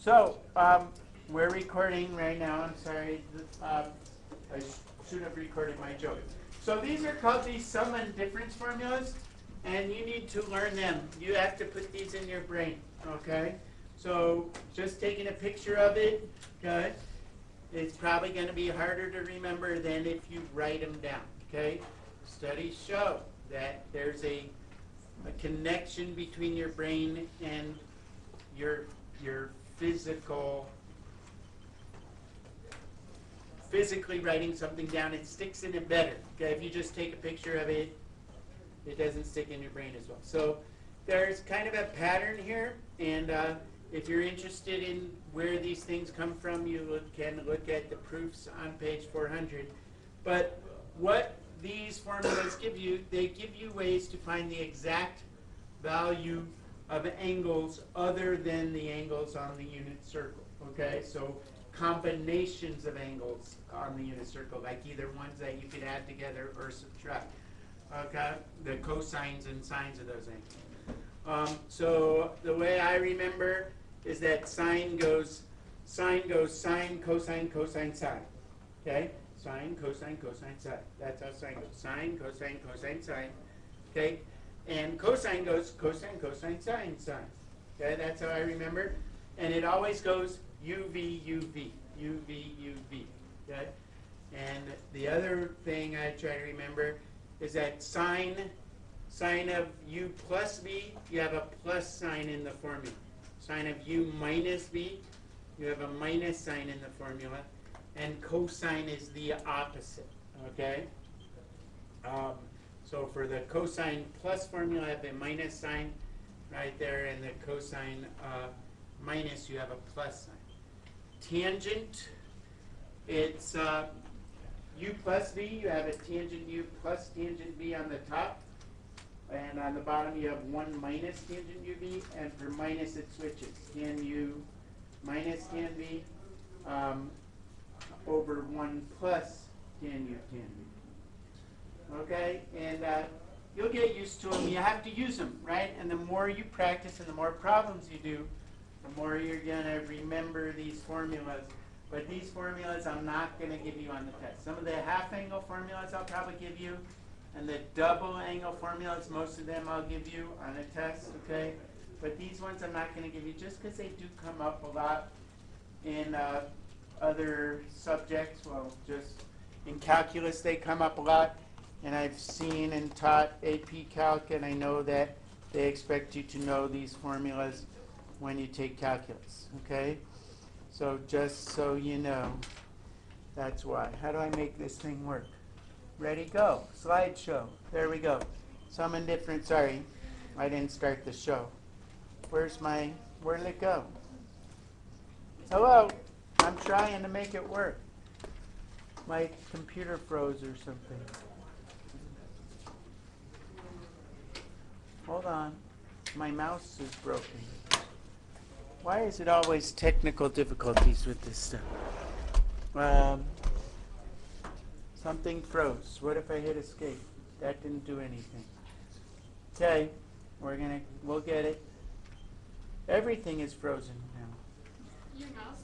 So, we're recording right now. I'm sorry. I should have recorded my joke. So these are called the sum and difference formulas, and you need to learn them. You have to put these in your brain, okay? So just taking a picture of it, okay, it's probably going to be harder to remember than if you write them down, okay? Studies show that there's a connection between your brain and your physically writing something down. It sticks in it better. Okay, if you just take a picture of it, it doesn't stick in your brain as well. So there's kind of a pattern here, and if you're interested in where these things come from, you can look at the proofs on page 400. But what these formulas give you, they give you ways to find the exact value of angles other than the angles on the unit circle. Okay, so combinations of angles on the unit circle, like either ones that you could add together or subtract. Okay, the cosines and sines of those angles. So the way I remember is that sine goes sine, cosine, cosine, sine. Okay, sine, cosine, cosine, sine. That's how sine goes. Sine, cosine, cosine, sine. Okay, and cosine goes cosine, cosine, sine, sine. Okay, that's how I remember. And it always goes UV, UV, UV, UV. Okay? And the other thing I try to remember is that sine of u plus v, you have a plus sign in the formula. Sine of u minus v, you have a minus sign in the formula. And cosine is the opposite. Okay? So for the cosine plus formula, I have a minus sign right there, and the cosine minus, you have a plus sign. Tangent, it's u plus v, you have a tangent u plus tangent v on the top, and on the bottom you have 1 minus tangent uv, and for minus it switches. Tan u minus tan v over 1 plus tan u tan v. Okay, and you'll get used to them. You have to use them, right? And the more you practice and the more problems you do, the more you're going to remember these formulas. But these formulas I'm not going to give you on the test. Some of the half angle formulas I'll probably give you, and the double angle formulas, most of them I'll give you on a test, okay? But these ones I'm not going to give you just because they do come up a lot in other subjects. Well, just in calculus they come up a lot. And I've seen and taught AP Calc, and I know that they expect you to know these formulas when you take calculus, okay? So just so you know, that's why. How do I make this thing work? Ready, go. Slideshow. There we go. Sum and difference. Sorry, I didn't start the show. Where did it go? Hello? I'm trying to make it work. My computer froze or something. Hold on. My mouse is broken. Why is it always technical difficulties with this stuff? Something froze. What if I hit escape? That didn't do anything. Okay, we'll get it. Everything is frozen now. Your mouse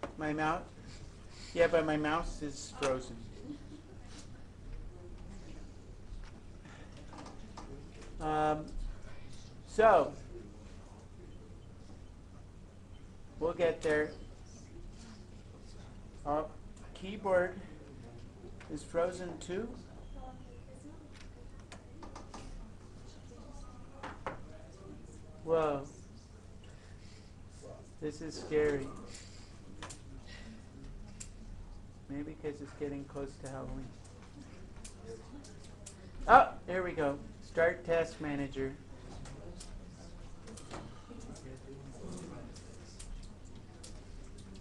is My mouse? Yeah, but my mouse is frozen. So, we'll get there. Keyboard is frozen too. Whoa. This is scary. Maybe because it's getting close to Halloween. Oh, there we go. Start Task Manager.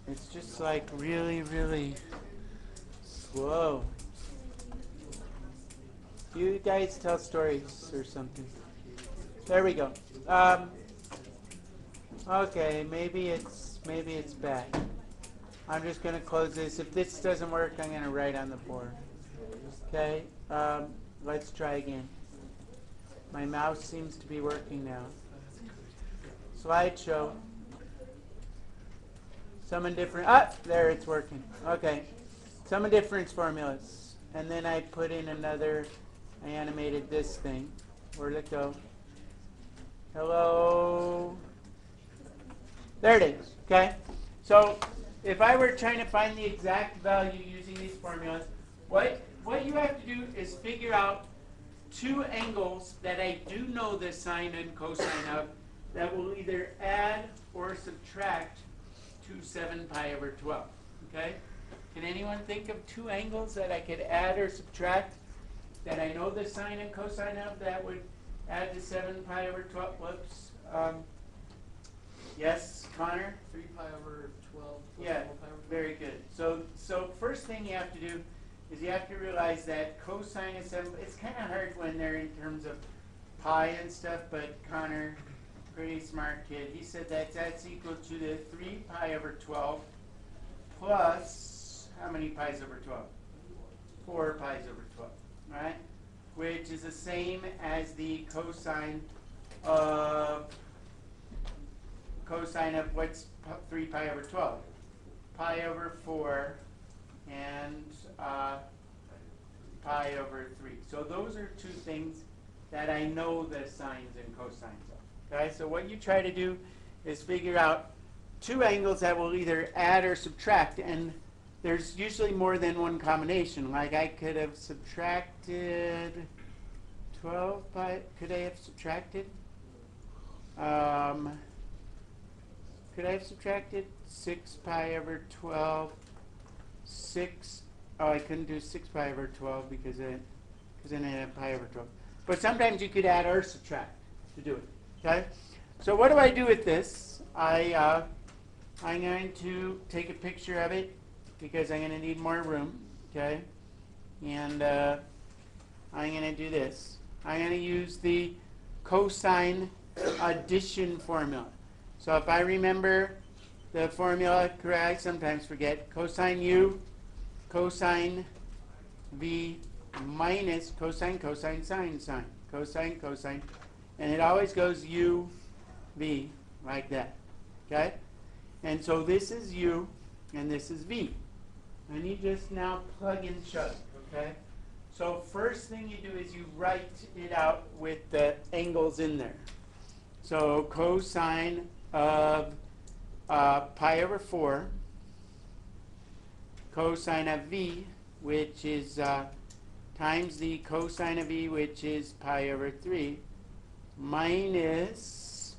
It's just like really, really slow. You guys tell stories or something. There we go. Okay, maybe it's bad. I'm just going to close this. If this doesn't work, I'm going to write on the board. Okay, let's try again. My mouse seems to be working now. Slideshow. Sum and difference. Ah, there it's working. Okay. Sum and difference formulas. And then I put in another, I animated this thing. Where'd it go? Hello. There it is. Okay. So if I were trying to find the exact value using these formulas, what you have to do is figure out two angles that I do know the sine and cosine of that will either add or subtract to 7 pi over 12. Okay? Can anyone think of two angles that I could add or subtract that I know the sine and cosine of that would add to 7 pi over 12? Whoops. Yes, Connor? 3 pi over 12 plus Yeah, 4 pi over 12. very good. So first thing you have to do is you have to realize that cosine is 7. It's kind of hard when they're in terms of pi and stuff, but Connor, pretty smart kid, he said that that's equal to the 3 pi over 12 plus, how many pi's over 12? 4 pi's over 12, right? Which is the same as the cosine of what's 3 pi over 12? Pi over 4 and pi over 3. So those are two things that I know the sines and cosines of. Okay, so what you try to do is figure out two angles that will either add or subtract, and there's usually more than one combination. Like I could have subtracted 12 pi, could I have subtracted? Could I have subtracted 6 pi over 12? 6, oh, I couldn't do 6 pi over 12 because then I have pi over 12. But sometimes you could add or subtract to do it, okay? So what do I do with this? I'm going to take a picture of it because I'm going to need more room, okay? And I'm going to do this. I'm going to use the cosine addition formula. So if I remember the formula correct, I sometimes forget. Cosine U, cosine V minus cosine, cosine, sine, sine. Cosine, cosine. And it always goes U, V, like that. Okay? And so this is U, and this is V. And you just now plug and chug. Okay? So first thing you do is you write it out with the angles in there. So cosine of pi over 4, cosine of V, which is times the cosine of V, which is pi over 3, minus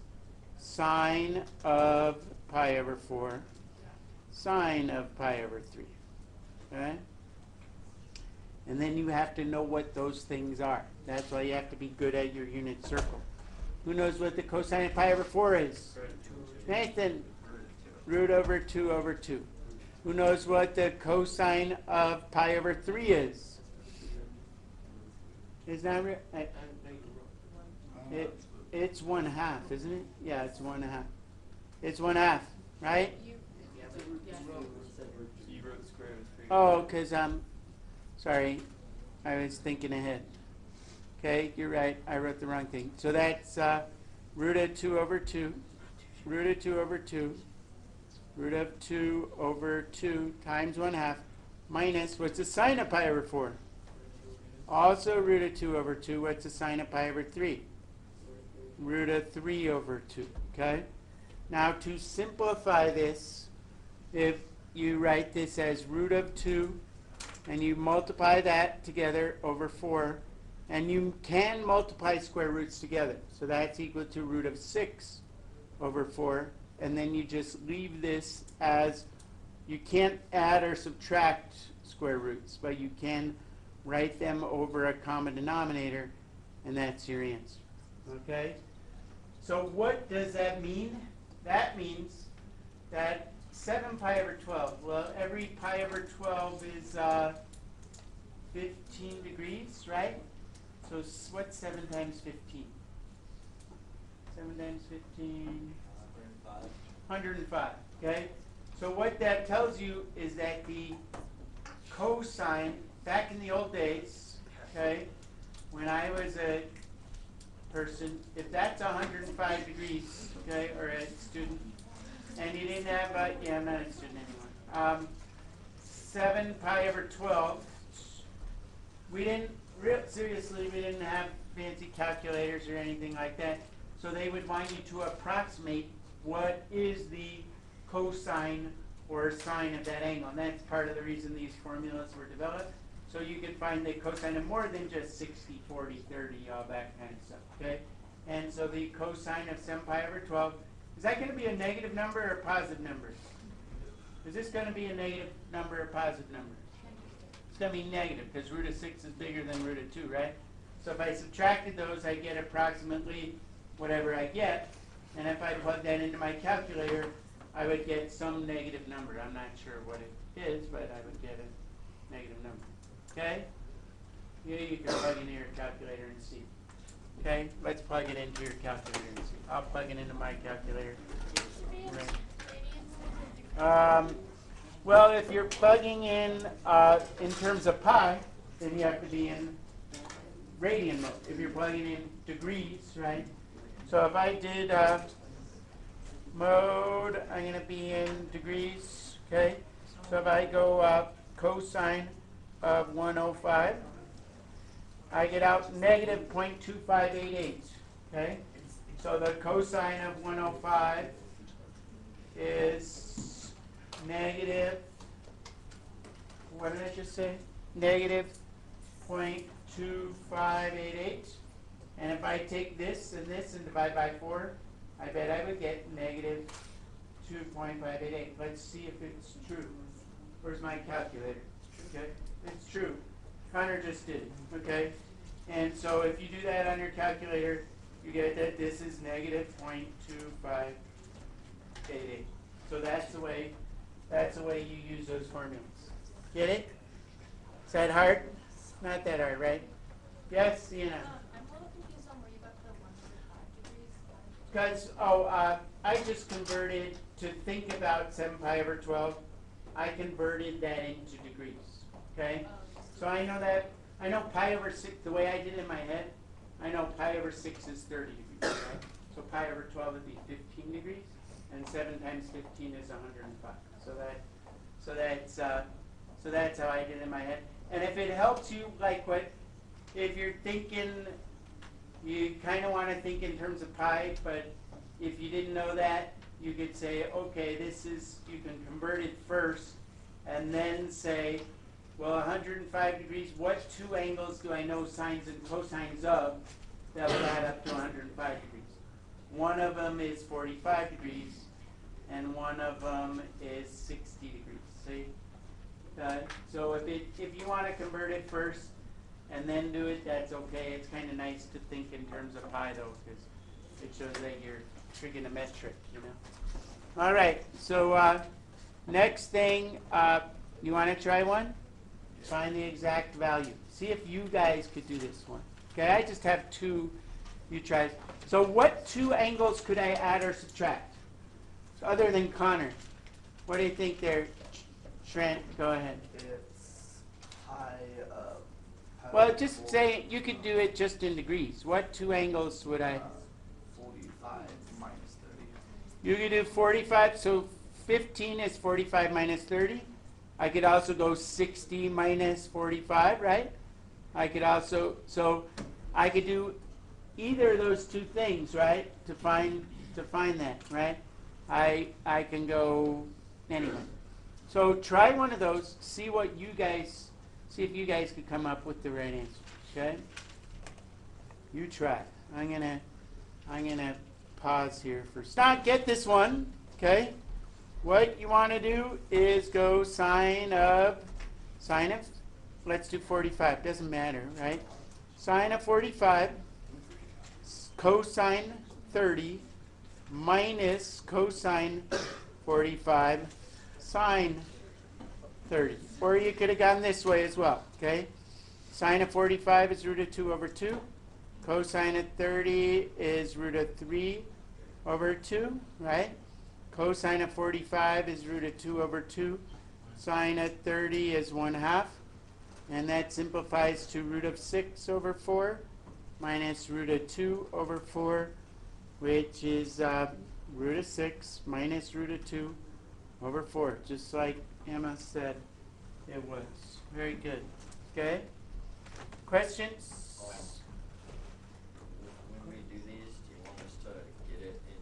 sine of pi over 4, sine of pi over 3. Okay? And then you have to know what those things are. That's why you have to be good at your unit circle. Who knows what the cosine of pi over 4 is? Nathan. Root over 2 over 2. Who knows what the cosine of pi over 3 is? Is that right? It's 1/2, isn't it? Yeah, it's 1/2. It's 1/2, right? You wrote the square root of 3. Oh, because sorry, I was thinking ahead. Okay, you're right. I wrote the wrong thing. So that's root of 2 over 2, root of 2 over 2, root of 2 over 2 times 1/2 minus, what's the sine of pi over 4? Also root of 2 over 2. What's the sine of pi over 3? Root of 3 over 2. Okay? Now to simplify this, if you write this as root of 2 and you multiply that together over 4, and you can multiply square roots together. So that's equal to root of 6 over 4. And then you just leave this as, you can't add or subtract square roots, but you can write them over a common denominator, and that's your answer. Okay? So what does that mean? That means that 7 pi over 12, well, every pi over 12 is 15 degrees, right? So what's 7 times 15? 7 times 15? 105. Okay? So what that tells you is that the cosine, back in the old days, okay, when I was a person, if that's 105 degrees, okay, or a student, and you didn't have, yeah, I'm not interested in anymore. 7 pi over 12. We didn't, seriously, we didn't have fancy calculators or anything like that. So they would want you to approximate what is the cosine or sine of that angle. And that's part of the reason these formulas were developed. So you could find the cosine of more than just 60, 40, 30, all that kind of stuff, okay? And so the cosine of 7 pi over 12, is that going to be a negative number or a positive number? Is this going to be a negative number or a positive number? It's going to be negative because root of 6 is bigger than root of 2, right? So if I subtracted those, I get approximately whatever I get. And if I plug that into my calculator, I would get some negative number. I'm not sure what it is, but I would get a negative number. Okay? Yeah, you can plug into your calculator and see. Okay? Let's plug it into your calculator and see. I'll plug it into my calculator. Right. Well, if you're plugging in terms of pi, then you have to be in radian mode. If you're plugging in degrees, right? So if I did mode, I'm going to be in degrees, okay? So if I go cosine of 105, I get out negative 0.2588, okay? So the cosine of 105 is negative, what did I just say? Negative 0.2588. And if I take this and divide by 4, I bet I would get negative 2.588. Let's see if it's true. Where's my calculator? Okay, it's true. Connor just did it, okay? And so if you do that on your calculator, you get that this is negative 0.2588. So that's the way you use those formulas. Get it? Is that hard? Not that hard, right? Yes, Sienna? I'm a little confused on where you got the 105 degrees. Because, I just converted to think about 7 pi over 12. I converted that into degrees, okay? So I know pi over 6, the way I did it in my head, I know pi over 6 is 30 degrees, right? So pi over 12 would be 15 degrees, and 7 times 15 is 105. So that's how I did it in my head. And if it helps you, if you're thinking, you kind of want to think in terms of pi, but if you didn't know that, you could say, okay, you can convert it first, and then say, well, 105 degrees, what two angles do I know sines and cosines of that will add up to 105 degrees? One of them is 45 degrees, and one of them is 60 degrees. See? So if you want to convert it first and then do it, that's okay. It's kind of nice to think in terms of pi, though, because it shows that you're trigonometric, you know. All right, so next thing, you want to try one? Find the exact value. See if you guys could do this one. Okay, I just have two. You try. So what two angles could I add or subtract? So other than Connor. What do you think there, Trent? Go ahead. It's pi. Well, just say, you could do it just in degrees. What two angles would I? 45 minus 30. You could do 45, so 15 is 45 minus 30. I could also go 60 minus 45, right? I could also, so I could do either of those two things, right? To find that, right? I can go anyway. So try one of those, see if you guys could come up with the right answer, okay? You try. I'm gonna pause here for get this one, okay? What you want to do is go sine of, let's do 45, doesn't matter, right? Sine of 45, cosine 30, minus cosine 45, sine 30. Or you could have gone this way as well, okay? Sine of 45 is root of 2 over 2. Cosine of 30 is root of 3 over 2, right? Cosine of 45 is root of 2 over 2. Sine of 30 is 1/2. And that simplifies to root of 6 over 4 minus root of 2 over 4, which is root of 6 minus root of 2 over 4, just like Emma said it was. Very good. Okay? Questions? When we do these, do you want us to get it in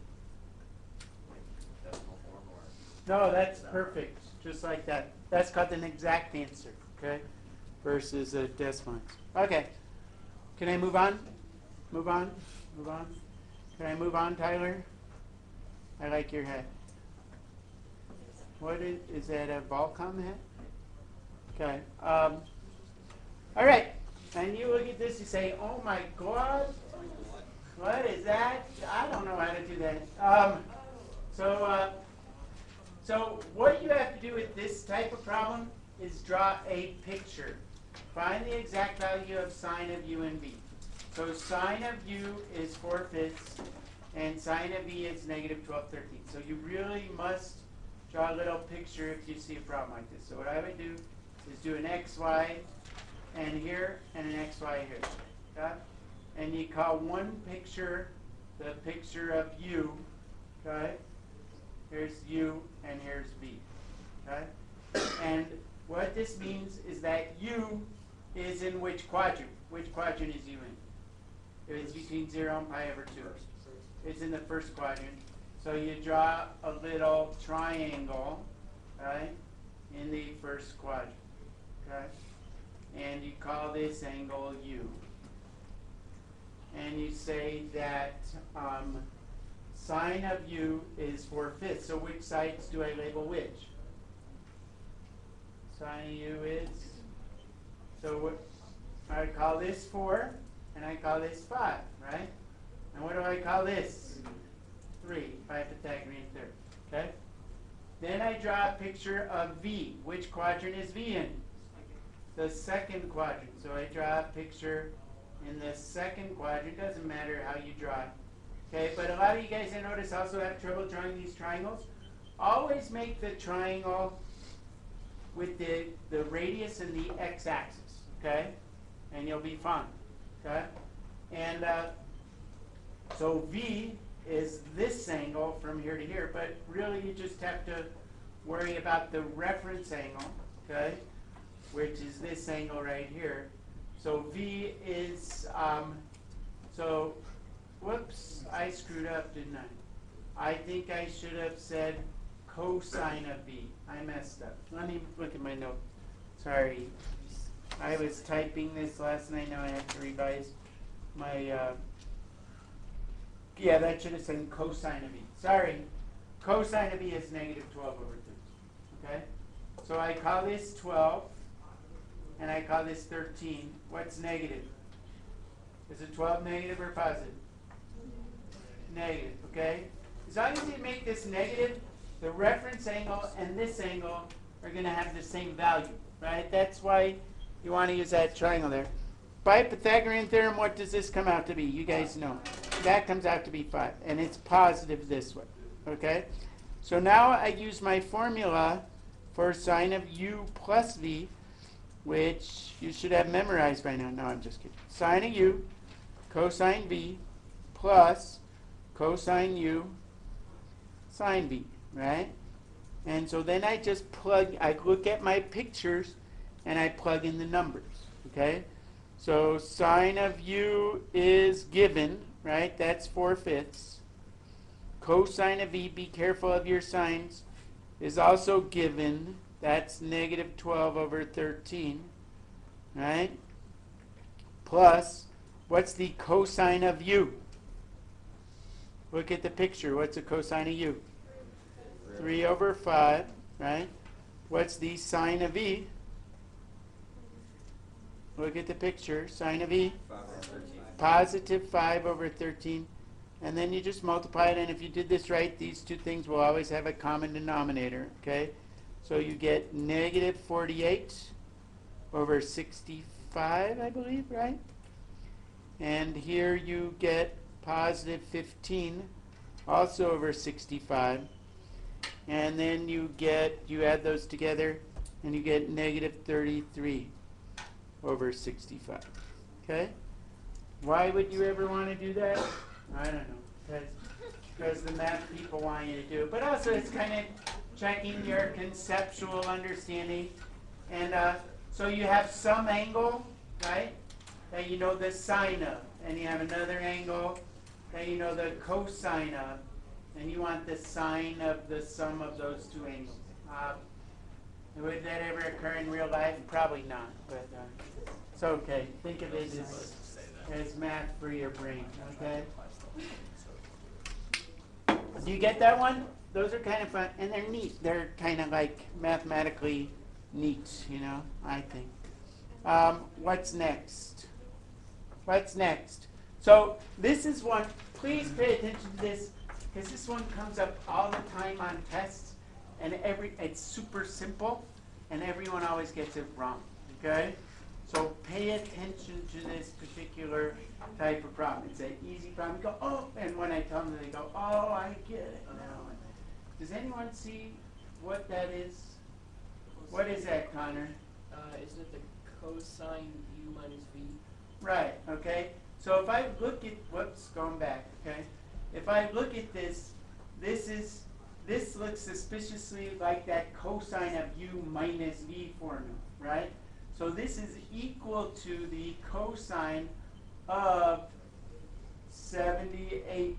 like decimal form or? No, that's perfect. Just like that. That's called an exact answer. Okay? Versus a decimal answer. Okay. Can I move on? Move on? Move on? Can I move on, Tyler? I like your hat. What is that, a Volcom hat? Okay. All right. And you look at this, you say, oh my God, what is that? I don't know how to do that. So what you have to do with this type of problem is draw a picture. Find the exact value of sine of u and v. So sine of u is 4/5, and sine of v is negative 12/13. So you really must draw a little picture if you see a problem like this. So what I would do is do an xy and here and an xy here. Okay? And you call one picture the picture of u. Okay? Here's u and here's v. Okay? And what this means is that u is in which quadrant? Which quadrant is u in? It's between 0 and pi over 2. It's in the first quadrant. So you draw a little triangle, right, in the first quadrant. Okay? And you call this angle u. And you say that sine of u is 4/5. So which sides do I label which? Sine of u is, so what, I call this 4, and I call this 5, right? And what do I call this? 3, by Pythagorean theorem, okay? Then I draw a picture of v. Which quadrant is v in? The second quadrant. So I draw a picture in the second quadrant. Doesn't matter how you draw it. Okay, but a lot of you guys, I notice, also have trouble drawing these triangles. Always make the triangle with the radius and the x-axis, okay? And you'll be fine, okay? And so v is this angle from here to here, but really you just have to worry about the reference angle, okay? Which is this angle right here. So v is, whoops, I screwed up, didn't I? I think I should have said cosine of v. I messed up. Let me look at my note. Sorry. I was typing this last night. Now I have to revise my, yeah, that should have said cosine of v. Sorry. Cosine of v is negative 12 over 13. Okay? So I call this 12, and I call this 13. What's negative? Is it 12 negative or positive? Negative, okay? As long as you make this negative, the reference angle and this angle are going to have the same value, right? That's why you want to use that triangle there. By Pythagorean theorem, what does this come out to be? You guys know. That comes out to be 5, and it's positive this way, okay? So now I use my formula for sine of u plus v, which you should have memorized by now. No, I'm just kidding. Sine of u, cosine v, plus cosine u, sine v, right? And so then I just I look at my pictures and I plug in the numbers, okay? So sine of u is given, right? That's 4/5. Cosine of v, be careful of your signs, is also given. That's negative 12 over 13, right? Plus, what's the cosine of u? Look at the picture. What's the cosine of u? 3 over 5, right? What's the sine of v? Look at the picture. Sine of v? 5 over 13. Positive 5 over 13. And then you just multiply it, and if you did this right, these two things will always have a common denominator, okay? So you get negative 48 over 65, I believe, right? And here you get positive 15, also over 65. And then you add those together, and you get negative 33 over 65. Okay? Why would you ever want to do that? I don't know. Because because the math people want you to do it. But also it's kind of checking your conceptual understanding. And so you have some angle, right, that you know the sine of. And you have another angle that you know the cosine of. And you want the sine of the sum of those two angles. Would that ever occur in real life? Probably not, but it's okay. Think of it as math for your brain, okay? Do you get that one? Those are kind of fun, and they're neat. They're kind of like mathematically neat, you know, I think. What's next? What's next? So this is one, please pay attention to this, because this one comes up all the time on tests, and it's super simple, and everyone always gets it wrong, okay? So pay attention to this particular type of problem. It's an easy problem. You go, oh, and when I tell them, they go, oh, I get it now. Does anyone see what that is? What is that, Connor? Isn't it the cosine u minus v? Right, okay. So if I look at, whoops, going back, okay. If I look at this, this looks suspiciously like that cosine of u minus v formula, right? So this is equal to the cosine of 78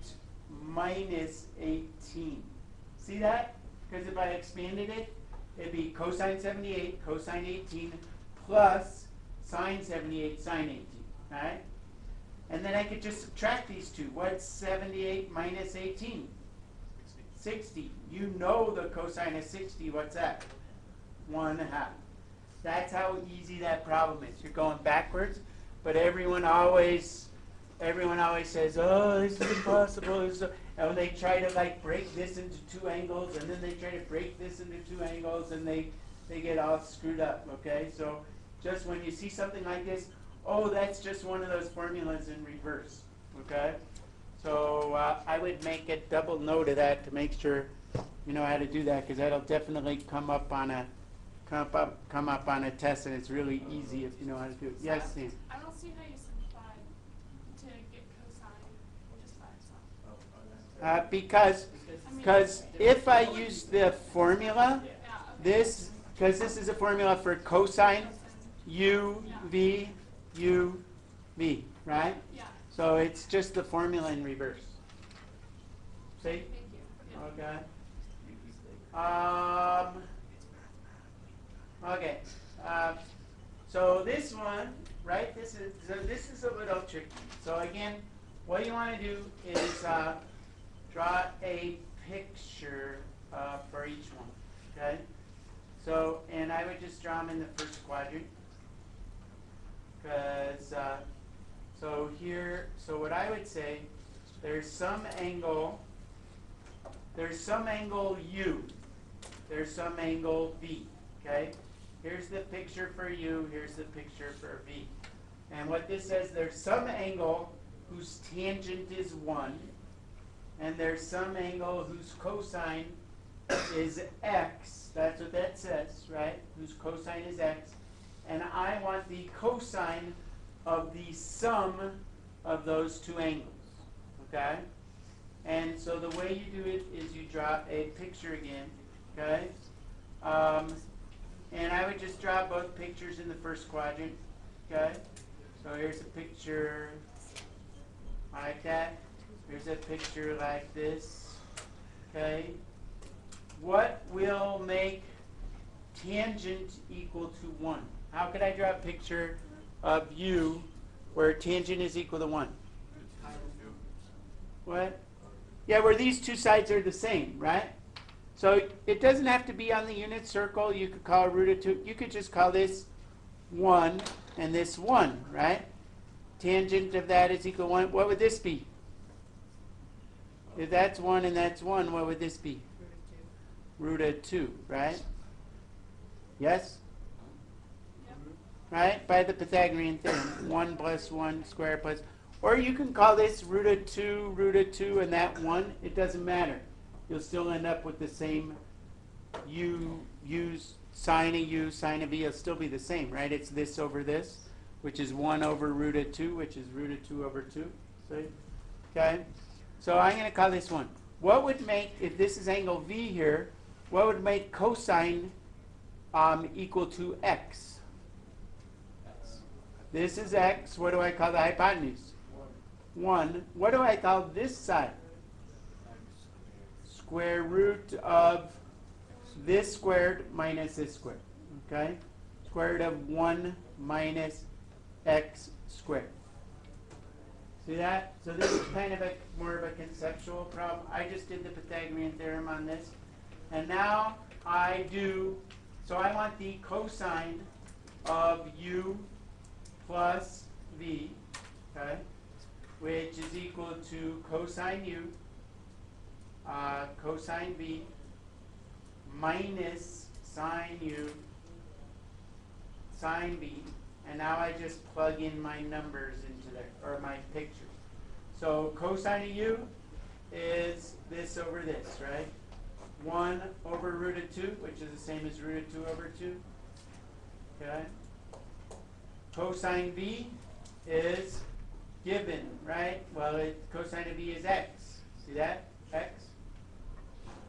minus 18. See that? Because if I expanded it, it'd be cosine 78, cosine 18, plus sine 78, sine 18, right? And then I could just subtract these two. What's 78 minus 18? 60. You know the cosine of 60, what's that? 1/2. That's how easy that problem is. You're going backwards, but everyone always says, oh, this is impossible. And when they try to like break this into two angles, and then they try to break this into two angles, and they get all screwed up, okay? So just when you see something like this, oh, that's just one of those formulas in reverse, okay? So I would make a double note of that to make sure you know how to do that, because that'll definitely come up on a test, and it's really easy if you know how to do it. Yes, Sam? I don't see how you simplify to get cosine just by itself. Because if I use the formula, Yeah, okay. because this is a formula for cosine u v u v, right? Yeah, So it's just the formula in reverse. See? thank you. Yeah. Okay. Okay. So this one, right? This is a little tricky. So again, what you want to do is draw a picture for each one. Okay. So, and I would just draw them in the first quadrant, because so here. So what I would say, there's some angle u. There's some angle v. Okay. Here's the picture for u, here's the picture for v. And what this says, there's some angle whose tangent is 1, and there's some angle whose cosine is x. That's what that says, right? Whose cosine is x. And I want the cosine of the sum of those two angles, okay? And so the way you do it is you draw a picture again, okay? And I would just draw both pictures in the first quadrant, okay? So here's a picture like that. Here's a picture like this, okay? What will make tangent equal to 1? How could I draw a picture of u where tangent is equal to 1? What? Yeah, where these two sides are the same, right? So it doesn't have to be on the unit circle. You could call root of 2. You could just call this 1 and this 1, right? Tangent of that is equal to 1. What would this be? If that's 1 and that's 1, what would this be? Root of 2, right? Yes? Yep. Right? By the Pythagorean theorem. 1 plus 1 squared plus... Or you can call this root of 2, and that 1. It doesn't matter. You'll still end up with the same sine of u, sine of v. It'll still be the same, right? It's this over this, which is 1 over root of 2, which is root of 2 over 2. See? Okay? So I'm going to call this 1. what would make, if this is angle V here, what would make cosine equal to x? This is x. What do I call the hypotenuse? 1. What do I call this side? Square root of this squared minus this squared. Okay? Square root of 1 minus x squared. See that? So this is kind of more of a conceptual problem. I just did the Pythagorean theorem on this. And now I want the cosine of u plus v, okay, which is equal to cosine u, cosine v, minus sine u, sine v. And now I just plug in my numbers into there, or my pictures. So cosine of u is this over this, right? 1 over root of 2, which is the same as root of 2 over 2. Okay? Cosine v is given, right? Well, cosine of v is x. See that? X.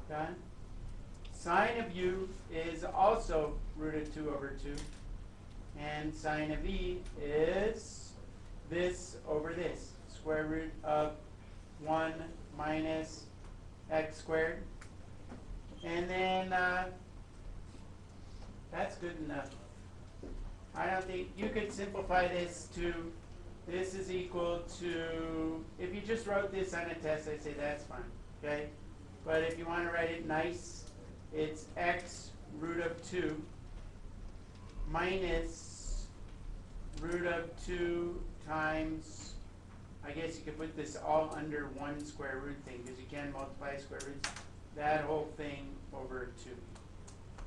Okay? Sine of u is also root of 2 over 2. And sine of v is this over this. Square root of 1 minus x squared. And then that's good enough. I don't think you could simplify this to, this is equal to, if you just wrote this on a test, I'd say that's fine, okay? But if you want to write it nice, it's x root of 2 minus root of 2 times, I guess you could put this all under one square root thing, because you can multiply square roots, that whole thing over 2.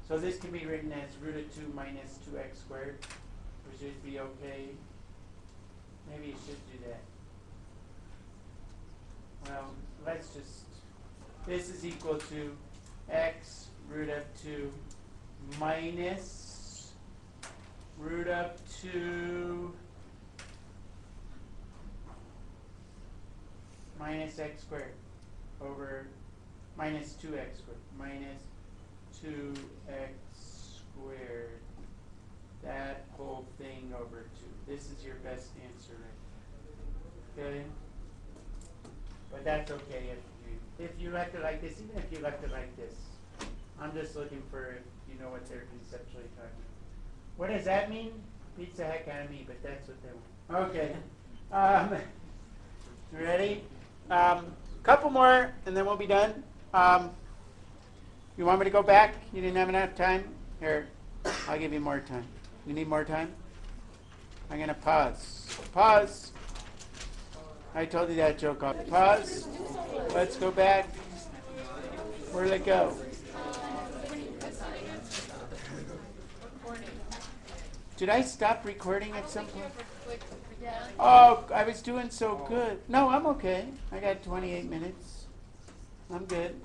So this can be written as root of 2 minus 2x squared, which would be okay. Maybe you should do that. Well, let's just, this is equal to x root of 2 minus root of 2 minus x squared over minus 2x squared, minus 2x squared, that whole thing over 2. This is your best answer, right? Okay? But that's okay if you left it like this, even if you left it like this. I'm just looking for if you know what they're conceptually talking about. What does that mean? Beats the heck out of me, but that's what they want. Okay. Ready? Couple more, and then we'll be done. You want me to go back? You didn't have enough time? Here, I'll give you more time. You need more time? I'm going to pause. Pause. I told you that joke. Pause. Let's go back. Where did it go? Did I stop recording at some point? Oh, I was doing so good. No, I'm okay. I got 28 minutes. I'm good.